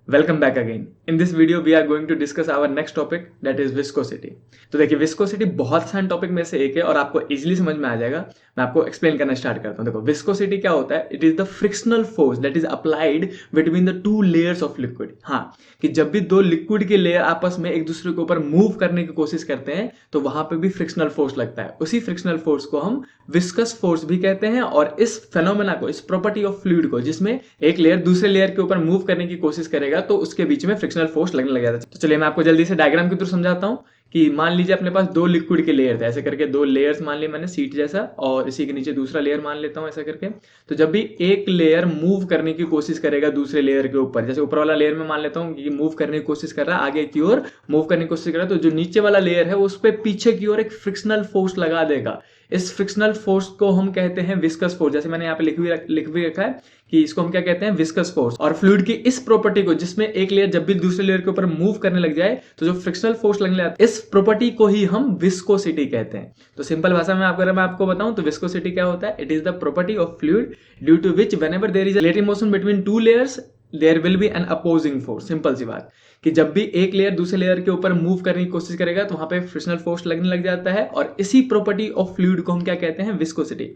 Welcome back again. In this video we are going to discuss our next topic that is viscosity. तो देखिए viscosity बहुत आसान topic में से एक है और आपको इजीली समझ में आ जाएगा। मैं आपको एक्सप्लेन करना स्टार्ट करता हूं। देखो विस्कोसिटी क्या होता है? It is the frictional force that is applied between the two layers of liquid. हाँ, कि जब भी दो लिक्विड के लेयर आपस में एक दूसरे के ऊपर मूव करने की कोशिश करते हैं तो वहां पे भी फ्रिक्शनल फोर्स लगता है। उसी फ्रिक्शनल फोर्स को हम विस्कस फोर्स भी कहते हैं। और इस फेनोमेना को, इस प्रॉपर्टी ऑफ फ्लूइड को, जिसमें एक लेयर दूसरे लेयर के ऊपर मूव करने की कोशिश करेगा तो उसके बीच में फ्रिक्शनल फोर्स लगने लग जाता है। तो चलिए मैं आपको जल्दी से डायग्राम के थ्रू समझाता हूं कि मान लीजिए अपने पास दो लिक्विड के लेयर थे, ऐसे करके दो लेयर्स मान लिए मैंने सीट जैसा, और इसी के नीचे दूसरा लेयर मान लेता हूं ऐसा करके। तो जब भी एक लेयर मूव करने की कोशिश करेगा दूसरे लेयर के ऊपर, जैसे ऊपर वाला लेयर में मान लेता हूं कि मूव करने की कोशिश कर रहा है, आगे की ओर मूव करने की कोशिश कर रहा है, तो जो नीचे वाला लेयर है उस पर पीछे की ओर एक फ्रिक्शनल फोर्स लगा देगा। इस फ्रिक्शनल फोर्स को हम कहते हैं विस्कस फोर्स। जैसे मैंने यहाँ पे लिख भी रखा है कि इसको हम क्या कहते हैं, विस्कस फोर्स। और फ्लूइड की इस प्रॉपर्टी को, जिसमें एक लेयर जब भी दूसरे लेयर के ऊपर मूव करने लग जाए तो जो फ्रिक्शनल फोर्स लगने लगता है, इस प्रॉपर्टी को ही हम विस्कोसिटी कहते हैं। तो सिंपल भाषा में अगर मैं आपको बताऊं तो विस्कोसिटी क्या होता है? It is the property of fluid due to which whenever there is a relative motion between two layers there will be an opposing force. Simple सी बात कि जब भी एक लेयर दूसरे लेयर के ऊपर मूव करने की कोशिश करेगा तो वहां पे फ्रिक्शनल फोर्स लगने लग जाता है। और इसी प्रॉपर्टी ऑफ फ्लूइड को हम क्या कहते हैं? विस्कोसिटी।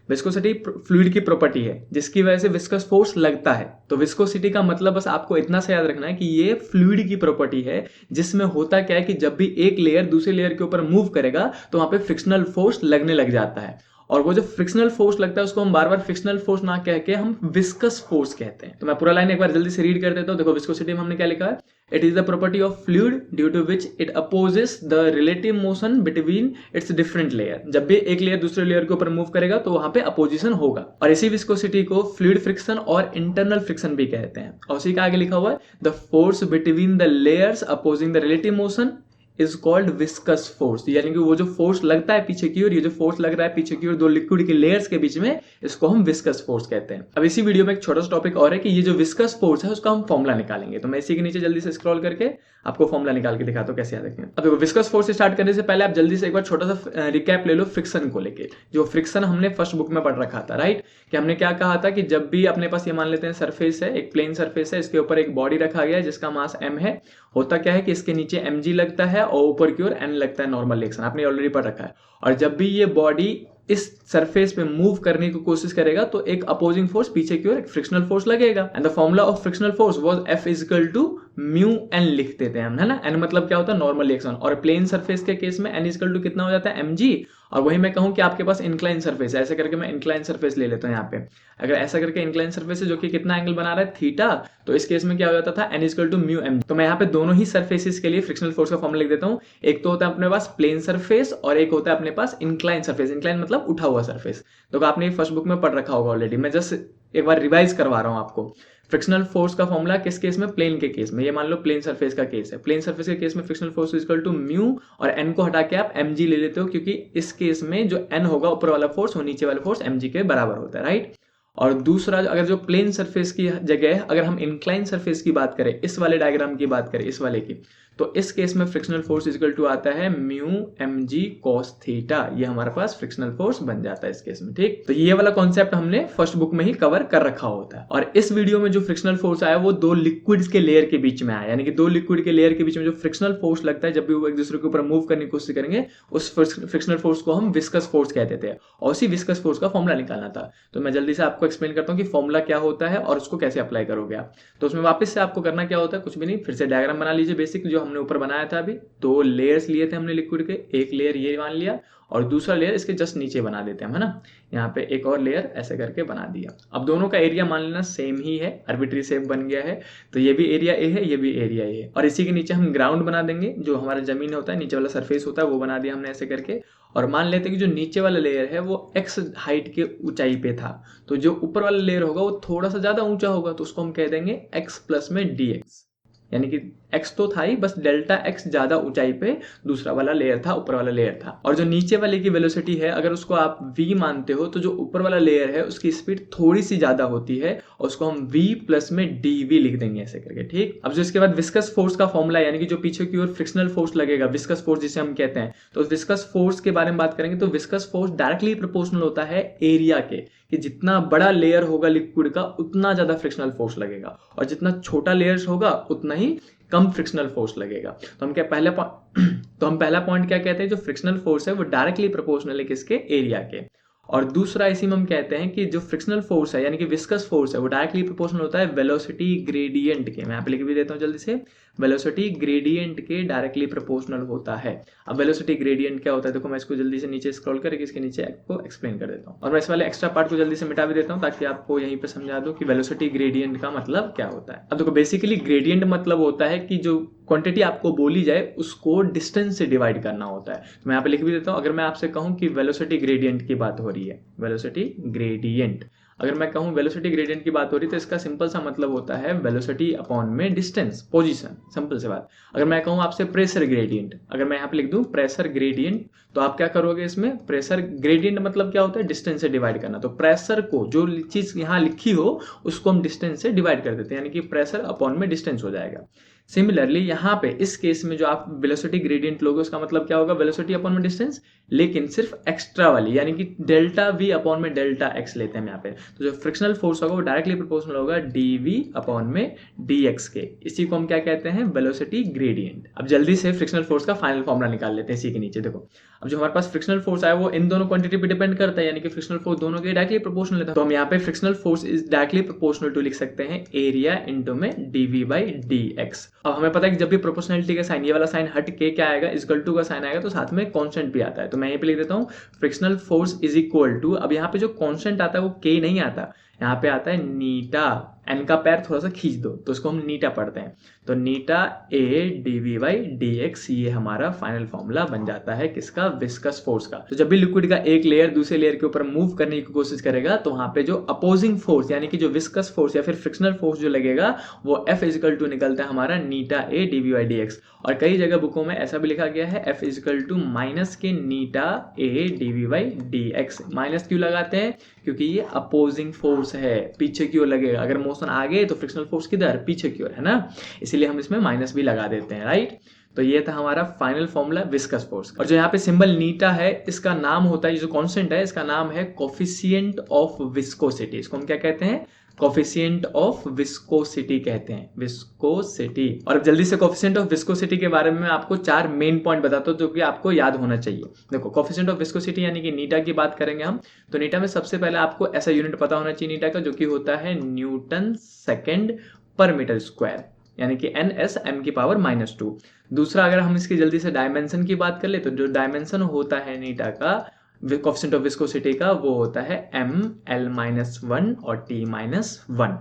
विस्कोसिटी फ्लूइड की प्रॉपर्टी है जिसकी वजह से विस्कस फोर्स लगता है। तो विस्कोसिटी का मतलब बस आपको इतना सा याद रखना है कि ये फ्लूइड की प्रॉपर्टी है, जिसमें होता क्या है कि जब भी एक लेयर दूसरे लेयर के ऊपर मूव करेगा तो वहां पे फ्रिक्शनल फोर्स लगने लग जाता है। और वो जो फ्रिक्शनल फोर्स लगता है उसको हम बार बार फ्रिक्शनल फोर्स ना कह के हम विस्कस फोर्स कहते हैं। तो मैं पूरा लाइन एक बार जल्दी से रीड कर देता हूं। देखो विस्कोसिटी में हमने क्या लिखा है? It is the property of fluid due to which it opposes the relative motion between its different layer. जब भी एक लेयर दूसरे लेयर के ऊपर मूव करेगा तो वहां पे अपोजिशन होगा। और इसी विस्कोसिटी को फ्लूइड फ्रिक्शन और इंटरनल फ्रिक्शन भी कहते हैं। और उसी का आगे लिखा हुआ है the force between the layers opposing the relative motion is called viscous force. यानी कि वो जो फोर्स लगता है पीछे की ओर, ये जो फोर्स लग रहा है पीछे की ओर दो लिक्विड के लेयर्स के बीच में, इसको हम विस्कस फोर्स कहते हैं। अब इसी वीडियो में एक छोटा सा टॉपिक और है कि ये जो विस्कस फोर्स है उसका हम फॉर्मुला निकालेंगे। तो मैं इसी के नीचे जल्दी से स्क्रॉल करके आपको फॉर्मुला निकाल के दिखाता हूं कैसे याद रखें। अब देखो विस्कस फोर्स स्टार्ट करने से पहले आप जल्दी से एक बार छोटा सा रिकैप ले लो फ्रिक्शन को लेके। जो फ्रिक्शन हमने फर्स्ट बुक में पढ़ रखा था, राइट? कि हमने क्या कहा था कि जब भी अपने पास ये मान लेते हैं सरफेस है, एक प्लेन सरफेस है, इसके ऊपर एक बॉडी रखा गया है जिसका मास m है। होता क्या है कि इसके नीचे mg लगता है और ऊपर की ओर n लगता है नॉर्मल रिएक्शन, आपने ऑलरेडी पढ़ रखा है। और जब भी ये बॉडी इस सरफेस पे मूव करने की कोशिश करेगा तो एक अपोजिंग फोर्स पीछे की ओर एक फ्रिक्शनल फोर्स लगेगा। And the formula of frictional force was F is equal to mu n लिख देते हैं हम, है ना? n मतलब क्या होता है? Normal reaction. और प्लेन सरफेस के केस में n इज इक्वल टू कितना हो जाता है? mg। और वही मैं कहूं कि आपके पास इंक्लाइन सरफेस है, ऐसे करके मैं इंक्लाइन सरफेस ले लेता हूं यहाँ पे। अगर ऐसा करके इंक्लाइन सरफेस है जो कि कितना एंगल बना रहा है? थीटा। तो इस केस में क्या हो जाता था? n is equal to mu m। तो मैं यहाँ पे दोनों ही सरफेसेस के लिए फ्रिक्शनल फोर्स का फॉर्मूला लिख देता हूँ। एक तो होता है अपने पास प्लेन सरफेस और एक होता है अपने पास इंक्लाइन सरफेस। इंक्लाइन मतलब उठा हुआ सरफेस। तो आपने फर्स्ट बुक में पढ़ रखा होगा ऑलरेडी, मैं जस्ट एक बार रिवाइज करवा रहा हूं आपको। फ्रिक्शनल फोर्स का फॉर्मूला किस केस में? प्लेन के केस में। ये मान लो प्लेन सरफेस का केस है। प्लेन सरफेस के केस में frictional force is equal to mu और n को हटा के आप mg ले लेते हो, क्योंकि इस केस में जो n होगा ऊपर वाला फोर्स वो नीचे वाला फोर्स mg के बराबर होता है, राइट? और दूसरा, अगर जो प्लेन सरफेस की जगह अगर हम इंक्लाइन सरफेस की बात करें, इस वाले डायग्राम की बात करें, इस वाले की, तो इस केस में frictional force is equal to आता है म्यू mg cos थीटा। ये हमारे पास फ्रिक्शनल फोर्स बन जाता है इस केस में, ठीक? तो ये वाला कॉन्सेप्ट हमने फर्स्ट बुक में ही कवर कर रखा होता है। और इस वीडियो में जो फ्रिक्शनल फोर्स आया वो दो लिक्विड्स के लेयर के बीच में आया। यानी कि दो लिक्विड के लेयर के बीच में जो फ्रिक्शनल फोर्स लगता है जब भी वो एक दूसरे के ऊपर मूव करने की कोशिश करेंगे, उस फ्रिक्शनल फोर्स को हम विस्कस फोर्स कहते थे। और उसी विस्कस फोर्स का फॉर्मूला निकालना था। तो मैं जल्दी से आपको एक्सप्लेन करता हूँ कि फॉर्मूला क्या होता है और उसको कैसे अप्लाई करोगे आप। तो उसमें वापस से आपको करना क्या होता है? कुछ भी नहीं, फिर से डायग्राम बना लीजिए बेसिक जो हमने ऊपर बनाया था। दो लेयर्स लिए थे हमने लिक्विड के, एक लेयर ये मान लिया और दूसरा लेयर इसके जस्ट नीचे बना देते हैं, है ना? यहाँ पे एक और लेयर ऐसे करके बना दिया। अब दोनों का एरिया मान लेना सेम ही है, आर्बिट्री शेप बन गया है। तो ये भी एरिया ए है, ये भी एरिया ए है। और इसी के नीचे हम ग्राउंड बना देंगे, जो हमारा जमीन होता है, नीचे वाला सरफेस होता है, वो बना दिया हमने ऐसे करके। और मान लेते हैं कि जो नीचे वाला लेयर है वो x हाइट के ऊंचाई पे था, तो जो ऊपर वाला लेयर होगा वो थोड़ा सा ज्यादा ऊंचा होगा, तो उसको हम कह देंगे x प्लस में dx। यानी कि एक्स तो था ही, बस डेल्टा एक्स ज्यादा ऊंचाई पे दूसरा वाला लेयर था, ऊपर वाला लेयर था। और जो नीचे वाले की वेलोसिटी है अगर उसको आप v मानते हो तो जो ऊपर वाला लेयर है उसकी स्पीड थोड़ी सी ज्यादा होती है और उसको हम v प्लस में dv लिख देंगे ऐसे करके, ठीक। अब जो इसके बाद विस्कस फोर्स का फॉर्मूला यानी कि जो पीछे की ओर फ्रिक्शनल फोर्स लगेगा, विस्कस फोर्स जिसे हम कहते हैं, तो विस्कस फोर्स के बारे में बात करेंगे तो विस्कस फोर्स डायरेक्टली प्रोपोर्शनल होता है एरिया के, कि जितना बड़ा लेयर होगा लिक्विड का उतना ज्यादा फ्रिक्शनल फोर्स लगेगा और जितना छोटा लेयर होगा उतना ही कम फ्रिक्शनल फोर्स लगेगा। तो हम पहला पॉइंट क्या कहते हैं, जो फ्रिक्शनल फोर्स है वो डायरेक्टली प्रोपोर्शनल है किसके, एरिया के। और दूसरा इसी में हम कहते हैं कि जो फ्रिक्शनल फोर्स है यानी कि विस्कस फोर्स है वो डायरेक्टली प्रोपोर्शनल होता है वेलोसिटी ग्रेडियंट के। मैं यहाँ पे लिख भी देता हूँ जल्दी से, वेलोसिटी ग्रेडियंट के डायरेक्टली प्रोपोर्शनल होता है। अब वेलोसिटी ग्रेडियंट क्या होता है, देखो मैं इसको जल्दी से नीचे स्क्रॉल करके इसके नीचे आपको एक्सप्लेन कर देता हूँ और मैं इस वाले एक्स्ट्रा पार्ट को जल्दी से मिटा भी देता हूँ ताकि आपको यहीं पे समझा दूं कि वेलोसिटी ग्रेडियंट का मतलब क्या होता है। अब देखो बेसिकली ग्रेडियंट मतलब होता है कि जो क्वांटिटी आपको बोली जाए उसको डिस्टेंस से डिवाइड करना होता है। तो मैं यहाँ पे लिख भी देता हूँ, अगर मैं आपसे कहूँ कि वेलोसिटी ग्रेडियंट की बात हो रही है, वेलोसिटी ग्रेडियंट, अगर मैं कहूँ वेलोसिटी ग्रेडियंट की बात हो रही है तो इसका सिंपल सा मतलब होता है वेलोसिटी अपॉन में डिस्टेंस, पोजीशन, सिंपल सी बात। अगर मैं कहूँ आपसे प्रेशर ग्रेडियंट, अगर मैं यहाँ पे लिख दूं प्रेशर ग्रेडियंट, तो आप क्या करोगे इसमें, प्रेशर ग्रेडियंट मतलब क्या होता है, डिस्टेंस से डिवाइड करना। तो प्रेशर को जो चीज यहाँ लिखी हो उसको हम डिस्टेंस से डिवाइड कर देते हैं, यानी कि प्रेशर अपॉन में डिस्टेंस हो जाएगा। सिमिलरली यहाँ पे इस केस में जो आप वेलोसिटी ग्रेडियंट लोगे उसका मतलब क्या होगा, वेलोसिटी अपॉन में डिस्टेंस, लेकिन सिर्फ एक्स्ट्रा वाली यानी कि डेल्टा वी अपॉन में डेल्टा एक्स लेते हैं यहाँ पे। तो जो फ्रिक्शनल फोर्स होगा वो डायरेक्टली प्रोपोर्शनल होगा dv अपॉन में dx के। इसी को हम क्या कहते हैं, वेलोसिटी ग्रेडियंट। अब जल्दी से फ्रिक्शनल फोर्स का फाइनल फॉर्मूला निकाल लेते हैं इसी के नीचे। देखो अब जो हमारे पास फ्रिक्शनल फोर्स आया वो इन दोनों क्वांटिटी पे डिपेंड करता है, यानी कि फ्रिक्शनल फोर्स दोनों के डायरेक्टली प्रोपोर्शनल है। तो हम यहाँ पे frictional force is directly proportional to लिख सकते हैं एरिया इनटू में dv बाई dx। अब हमें पता है कि जब भी प्रोपोर्शनलिटी का साइन, ये वाला साइन हट के क्या आएगा, इक्वल टू का साइन आएगा तो साथ में कांस्टेंट भी आता है। तो मैं यहाँ पे लिख देता हूँ frictional force is equal to, अब यहाँ पे जो कांस्टेंट आता है वो k नहीं आता, यहाँ पे आता है नीटा, एन का पैर थोड़ा सा खींच दो तो उसको हम नीटा पढ़ते हैं। तो नीटा ए dv बाई dx, ये हमारा फाइनल फॉर्मूला बन जाता है किसका, विस्कस फोर्स का। तो जब भी लिक्विड का एक लेयर दूसरे लेयर के ऊपर मूव करने की कोशिश करेगा तो वहां पे जो अपोजिंग फोर्स यानी कि जो विस्कस फोर्स या फिर फ्रिक्शनल फोर्स जो लगेगा वो F इजिकल टू निकलता है हमारा नीटा ए dv बाई dx। और कई जगह बुकों में ऐसा भी लिखा गया है F इजिकल टू माइनस के नीटा ए dv बाई dx। माइनस क्यों लगाते हैं, क्योंकि ये अपोजिंग फोर्स है, पीछे की ओर लगेगा। अगर मोशन आगे तो फ्रिक्शनल फोर्स किधर, पीछे की ओर है ना, इसीलिए हम इसमें माइनस भी लगा देते हैं, राइट। तो ये था हमारा फाइनल फॉर्मूला विस्कस फोर्स। और जो यहाँ पे सिंबल नीटा है इसका नाम होता है, जो कांस्टेंट है इसका नाम है कोफिशिएंट ऑफ विस्कोसिटी। इसको हम क्या कहते हैं, कोफिशिएंट ऑफ विस्कोसिटी कहते हैं, विस्कोसिटी। और अब जल्दी से कोफिशिएंट ऑफ विस्कोसिटी के बारे में आपको 4 मेन पॉइंट बताता हूं जो कि आपको याद होना चाहिए। देखो कोफिशिएंट ऑफ विस्कोसिटी यानी कि नीटा की बात करेंगे हम, तो नीटा में सबसे पहले आपको ऐसा यूनिट पता होना चाहिए नीटा का, जो कि होता है न्यूटन सेकेंड पर मीटर स्क्वायर, यानी कि NS m की पावर -2। दूसरा अगर हम इसकी जल्दी से डायमेंशन की बात कर ले तो जो डायमेंशन होता है नीटा का कोफिशिएंट ऑफ विस्कोसिटी का वो होता है ml-1 और t-1।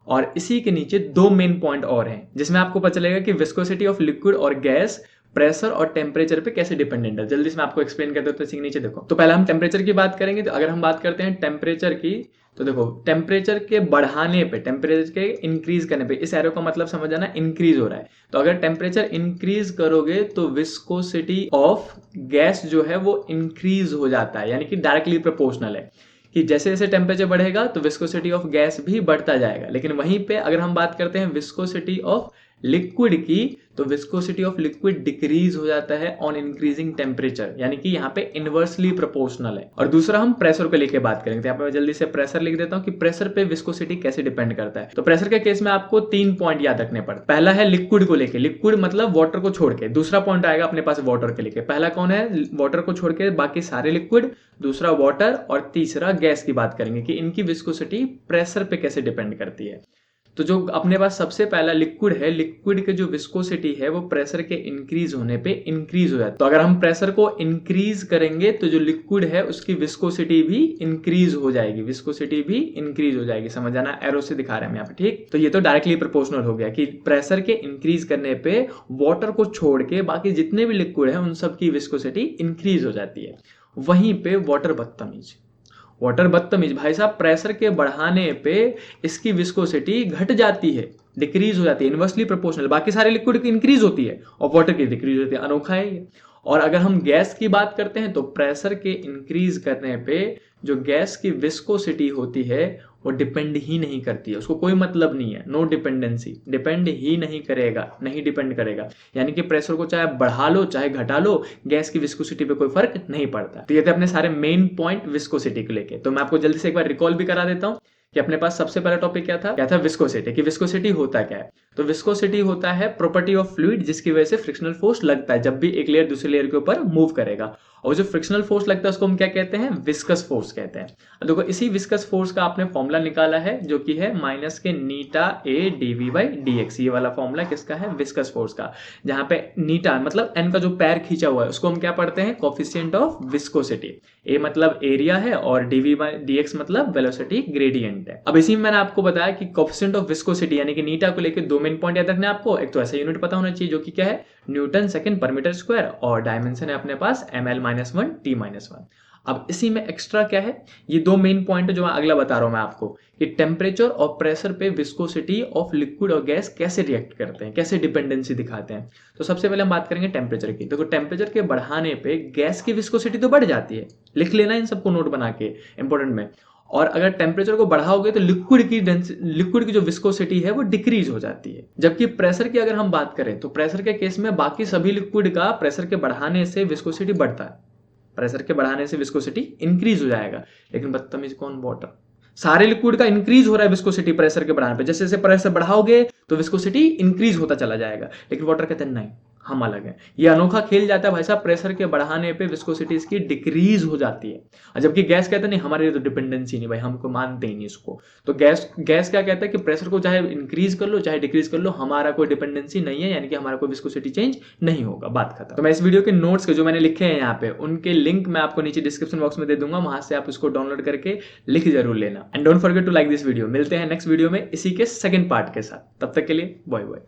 और इसी के नीचे 2 मेन पॉइंट और हैं जिसमें आपको पता चलेगा कि विस्कोसिटी ऑफ लिक्विड और गैस प्रेशर और टेम्परेचर पे कैसे डिपेंडेंट है। जल्दी से मैं आपको एक्सप्लेन कर देता हूं इसी के नीचे। देखो तो पहले हम टेम्परेचर की बात करेंगे। तो अगर हम बात करते हैं टेम्परेचर की, तो देखो टेम्परेचर के बढ़ाने पे, टेम्परेचर के इंक्रीज करने पे, इस एरो का मतलब समझ आना, इंक्रीज हो रहा है। तो अगर टेम्परेचर इंक्रीज करोगे तो विस्कोसिटी ऑफ गैस जो है वो इंक्रीज हो जाता है, यानी कि डायरेक्टली प्रोपोर्शनल है कि जैसे जैसे टेम्परेचर बढ़ेगा तो विस्कोसिटी ऑफ गैस भी बढ़ता जाएगा। लेकिन वहीं पे अगर हम बात करते हैं विस्कोसिटी ऑफ लिक्विड की, तो विस्कोसिटी ऑफ लिक्विड डिक्रीज हो जाता है ऑन इंक्रीजिंग टेम्परेचर, यानी कि यहाँ पे इनवर्सली प्रोपोर्शनल है। और दूसरा हम प्रेशर को लेके बात करेंगे। तो यहाँ पे मैं जल्दी से प्रेशर लिख देता हूँ कि प्रेशर पे विस्कोसिटी कैसे डिपेंड करता है। तो प्रेशर के केस में आपको 3 पॉइंट याद रखने पड़ते। पहला है लिक्विड को लेके, लिक्विड मतलब वाटर को छोड़ के। दूसरा पॉइंट आएगा अपने पास वाटर के लेके। पहला कौन है, वाटर को छोड़ के बाकी सारे लिक्विड, दूसरा वाटर, और तीसरा गैस की बात करेंगे कि इनकी विस्कोसिटी प्रेशर पे कैसे डिपेंड करती है। तो जो अपने पास सबसे पहला लिक्विड है, लिक्विड के जो विस्कोसिटी है वो प्रेशर के इंक्रीज होने पे इंक्रीज हो जाता है। तो अगर हम प्रेशर को इंक्रीज करेंगे तो जो लिक्विड है उसकी विस्कोसिटी भी इंक्रीज हो जाएगी, विस्कोसिटी भी इंक्रीज हो जाएगी। समझ आना, एरो से दिखा रहे हैं हम यहाँ पे, ठीक। तो ये तो डायरेक्टली प्रोपोर्शनल हो गया कि प्रेशर के इंक्रीज करने पे वाटर को छोड़ के बाकी जितने भी लिक्विड है उन सब की विस्कोसिटी इंक्रीज हो जाती है। वहीं पे वाटर बदतमीज, वाटर बदतमीज भाई साहब, प्रेशर के बढ़ाने पे इसकी विस्कोसिटी घट जाती है। डिक्रीज हो जाती है, इनवर्सली प्रोपोर्शनल। बाकी सारे लिक्विड की इंक्रीज होती है और वाटर की डिक्रीज होती है। अनोखा है ये। और अगर हम गैस की बात करते हैं तो प्रेशर के इंक्रीज करने पे जो गैस की विस्कोसिटी होती है वो डिपेंड ही नहीं करती है, उसको कोई मतलब नहीं है, नो डिपेंडेंसी, डिपेंड ही नहीं करेगा, नहीं डिपेंड करेगा। यानी कि प्रेशर को चाहे बढ़ा लो चाहे घटा लो, गैस की विस्कोसिटी पे कोई फर्क नहीं पड़ता। तो ये थे अपने सारे मेन पॉइंट विस्कोसिटी को लेके। तो मैं आपको जल्दी से एक बार रिकॉल भी करा देता हूँ कि अपने पास सबसे पहला टॉपिक क्या था विस्कोसिटी। कि विस्कोसिटी होता क्या है? तो विस्कोसिटी होता है प्रॉपर्टी ऑफ फ्लूइड जिसकी वजह से फ्रिक्शनल फोर्स लगता है जब भी एक लेयर दूसरी लेयर के ऊपर मूव करेगा। और जो फ्रिक्शनल फोर्स लगता है उसको हम क्या कहते हैं? विस्कस फोर्स कहते हैं। देखो इसी विस्कस फोर्स का आपने फॉर्मूला निकाला है जो कि है माइनस के नीटा ए डीवी बाई डी एक्स। ये वाला फॉर्मूला किसका है? विस्कस फोर्स का। जहां पे नीटा मतलब एन का जो पैर खींचा हुआ है उसको हम क्या पढ़ते हैं? Coefficient of viscosity. ए मतलब एरिया है और डीवी बाई डी एक्स मतलब वेलोसिटी ग्रेडियंट है। अब इसी में मैंने आपको बताया कि कोफिशिएंट ऑफ विस्कोसिटी यानी कि नीटा को लेकर दो मेन पॉइंट याद रखने आपको। एक तो ऐसा यूनिट पता होना चाहिए जो कि क्या है? न्यूटन सेकंड पर मीटर स्क्वायर, और डायमेंशन है अपने पास ml-1 t-1। अब इसी में एक्स्ट्रा क्या है? ये दो मेन पॉइंट जो मैं अगला बता रहा हूं मैं आपको कि टेम्परेचर और प्रेशर पे विस्कोसिटी ऑफ लिक्विड और गैस कैसे रिएक्ट करते हैं, कैसे डिपेंडेंसी दिखाते हैं। तो सबसे पहले हम बात करेंगे टेम्परेचर की। देखो टेम्परेचर के बढ़ाने पे गैस की विस्कोसिटी तो बढ़ जाती है, लिख लेना इन सबको नोट बना के इंपॉर्टेंट में। और अगर टेम्परेचर को बढ़ाओगे तो लिक्विड की जो विस्कोसिटी है वो डिक्रीज हो जाती है। जबकि प्रेशर की अगर हम बात करें तो प्रेशर के केस में बाकी सभी लिक्विड का प्रेशर के बढ़ाने से विस्कोसिटी बढ़ता है, प्रेशर के बढ़ाने से विस्कोसिटी इंक्रीज हो जाएगा। लेकिन बदतमीज कौन? वाटर। सारे लिक्विड का इंक्रीज हो रहा है विस्कोसिटी प्रेशर के बढ़ाने पे, जैसे जैसे प्रेशर बढ़ाओगे तो विस्कोसिटी इंक्रीज होता चला जाएगा। लेकिन वाटर कहते हैं नहीं, हम अलग हैं। ये अनोखा खेल जाता है भाई साहब, प्रेशर के बढ़ाने पे विस्कोसिटी इसकी डिक्रीज हो जाती है। और जबकि गैस कहते हैं नहीं हमारे लिए तो डिपेंडेंसी नहीं भाई, हमको मानते ही नहीं इसको। तो गैस क्या कहता है कि प्रेशर को चाहे इंक्रीज कर लो चाहे डिक्रीज कर लो, हमारा कोई डिपेंडेंसी नहीं है, यानी कि हमारा कोई विस्कोसिटी चेंज नहीं होगा। बात खत्म। तो मैं इस वीडियो के नोट्स के जो मैंने लिखे हैं यहाँ पे उनके लिंक मैं आपको नीचे डिस्क्रिप्शन बॉक्स में दे दूंगा, वहां से आप उसको डाउनलोड करके लिख जरूर लेना। And don't forget to like this video. मिलते हैं नेक्स्ट वीडियो में इसी के सेकंड पार्ट के साथ। तब तक के लिए बाय बाय।